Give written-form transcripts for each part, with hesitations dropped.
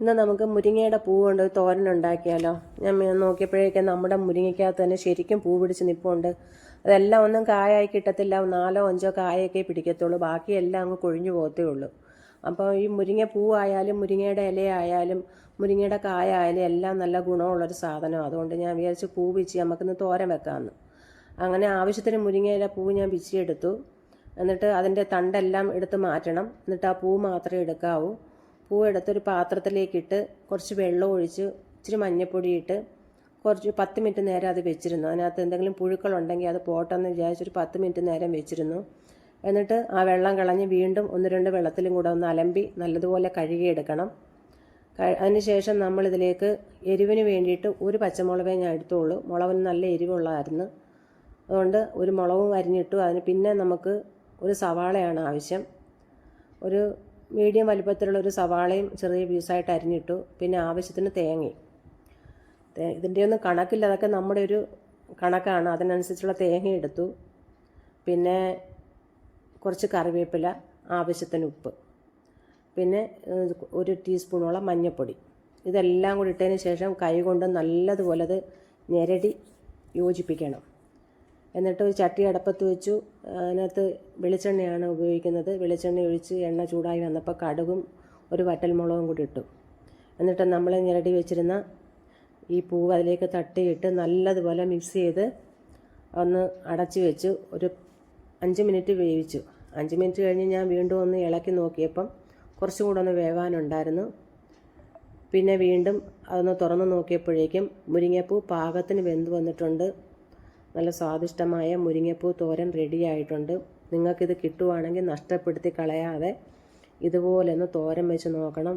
ഇന്ന് നമുക്ക് മുരിങ്ങയുടെ പൂ കൊണ്ട് തോരൻ ഉണ്ടാക്കിയാലോ. ഞാൻ നോക്കിയപ്പോഴേക്കും നമ്മുടെ മുരിങ്ങയ്ക്കകത്ത് തന്നെ ശരിക്കും പൂ പിടിച്ച് നിൽപ്പുണ്ട്. അതെല്ലാം ഒന്നും കായായി കിട്ടത്തില്ല, 4-5 കായൊക്കെ പിടിക്കത്തുള്ളൂ, ബാക്കിയെല്ലാം അങ്ങ് കൊഴിഞ്ഞു പോകത്തേ ഉള്ളൂ. അപ്പോൾ ഈ മുരിങ്ങ പൂവായാലും മുരിങ്ങയുടെ ഇലയായാലും മുരിങ്ങയുടെ കായായാലും എല്ലാം നല്ല ഗുണമുള്ളൊരു സാധനമാണ്. അതുകൊണ്ട് ഞാൻ വിചാരിച്ച് പൂ പിച്ചി നമുക്കിന്ന് തോരൻ വെക്കാമെന്ന്. അങ്ങനെ ആവശ്യത്തിന് മുരിങ്ങയില പൂ ഞാൻ പിച്ചിയെടുത്തു. എന്നിട്ട് അതിൻ്റെ തണ്ടെല്ലാം എടുത്ത് മാറ്റണം. എന്നിട്ട് ആ പൂ മാത്രമേ എടുക്കാവൂ. പൂ എടുത്തൊരു പാത്രത്തിലേക്കിട്ട് കുറച്ച് വെള്ളം ഒഴിച്ച് ഇച്ചിരി മഞ്ഞൾപ്പൊടി ഇട്ട് കുറച്ച് 10 മിനിറ്റ് നേരം അത് വെച്ചിരുന്നു. അതിനകത്ത് എന്തെങ്കിലും പുഴുക്കളുണ്ടെങ്കിൽ അത് പോട്ടെന്ന് വിചാരിച്ചൊരു 10 മിനിറ്റ് നേരം വെച്ചിരുന്നു. എന്നിട്ട് ആ വെള്ളം കളഞ്ഞ് വീണ്ടും 1-2 വെള്ളത്തിലും കൂടെ ഒന്ന് അലമ്പി നല്ലതുപോലെ കഴുകിയെടുക്കണം. അതിനുശേഷം നമ്മളിതിലേക്ക് എരിവിന് വേണ്ടിയിട്ട് ഒരു പച്ചമുളകേ ഞാൻ എടുത്തുള്ളൂ. മുളകിന് നല്ല എരിവുള്ളതായിരുന്നു. അതുകൊണ്ട് ഒരു മുളകും അരിഞ്ഞിട്ടു. അതിന് പിന്നെ നമുക്ക് ഒരു സവാളയാണ് ആവശ്യം. ഒരു മീഡിയം വലിപ്പത്തിലുള്ള ഒരു സവാളയും ചെറിയ പീസായിട്ട് അരിഞ്ഞിട്ടു. പിന്നെ ആവശ്യത്തിന് തേങ്ങയും. ഇതിൻ്റെ ഒന്നും കണക്കില്ല, അതൊക്കെ നമ്മുടെ ഒരു കണക്കാണ്. അതിനനുസരിച്ചുള്ള തേങ്ങ എടുത്തു. പിന്നെ കുറച്ച് കറിവേപ്പില, ആവശ്യത്തിന് ഉപ്പ്, പിന്നെ 1 ടീസ്പൂണോളം മഞ്ഞൾപ്പൊടി. ഇതെല്ലാം കൂടി ഇട്ടതിന് ശേഷം കൈ കൊണ്ട് നല്ലതുപോലെ അത് ഞെരടി യോജിപ്പിക്കണം. എന്നിട്ട് ഒരു ചട്ടി അടപ്പത്ത് വെച്ചു. അതിനകത്ത് വെളിച്ചെണ്ണയാണ് ഉപയോഗിക്കുന്നത്. വെളിച്ചെണ്ണ ഒഴിച്ച് എണ്ണ ചൂടായി വന്നപ്പോൾ കടുകും ഒരു വറ്റൽമുളകും കൂടി ഇട്ടു. എന്നിട്ട് നമ്മൾ ഞെരടി വെച്ചിരുന്ന ഈ പൂവ് അതിലേക്ക് തട്ടിയിട്ട് നല്ലതുപോലെ മിക്സ് ചെയ്ത് ഒന്ന് അടച്ച് വെച്ച് ഒരു 5 മിനിറ്റ് വേവിച്ചു. 5 മിനിറ്റ് കഴിഞ്ഞ് ഞാൻ വീണ്ടും ഒന്ന് ഇളക്കി നോക്കിയപ്പം കുറച്ചും കൂടെ ഒന്ന് വേവാനുണ്ടായിരുന്നു. പിന്നെ വീണ്ടും അതൊന്ന് തുറന്ന് നോക്കിയപ്പോഴേക്കും മുരിങ്ങപ്പൂ പാകത്തിന് വെന്ത് വന്നിട്ടുണ്ട്. നല്ല സ്വാദിഷ്ടമായ മുരിങ്ങപ്പൂ തോരൻ റെഡിയായിട്ടുണ്ട്. നിങ്ങൾക്കിത് കിട്ടുവാണെങ്കിൽ നഷ്ടപ്പെടുത്തി കളയാതെ ഇതുപോലെ ഒന്ന് തോരൻ വെച്ച് നോക്കണം.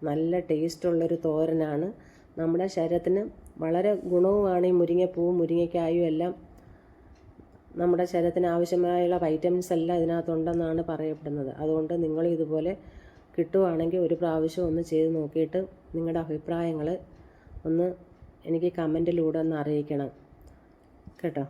നല്ല ടേസ്റ്റുള്ളൊരു തോരനാണ്. നമ്മുടെ ശരീരത്തിന് വളരെ ഗുണവുമാണ് ഈ മുരിങ്ങപ്പൂവും മുരിങ്ങയ്ക്കായും എല്ലാം. നമ്മുടെ ശരീരത്തിന് ആവശ്യമായുള്ള വൈറ്റമിൻസ് എല്ലാം ഇതിനകത്തുണ്ടെന്നാണ് പറയപ്പെടുന്നത്. അതുകൊണ്ട് നിങ്ങൾ ഇതുപോലെ കിട്ടുവാണെങ്കിൽ ഒരു പ്രാവശ്യം ഒന്ന് ചെയ്ത് നോക്കിയിട്ട് നിങ്ങളുടെ അഭിപ്രായങ്ങൾ ഒന്ന് എനിക്ക് കമൻറ്റിലൂടെ ഒന്ന് അറിയിക്കണം കേട്ടോ.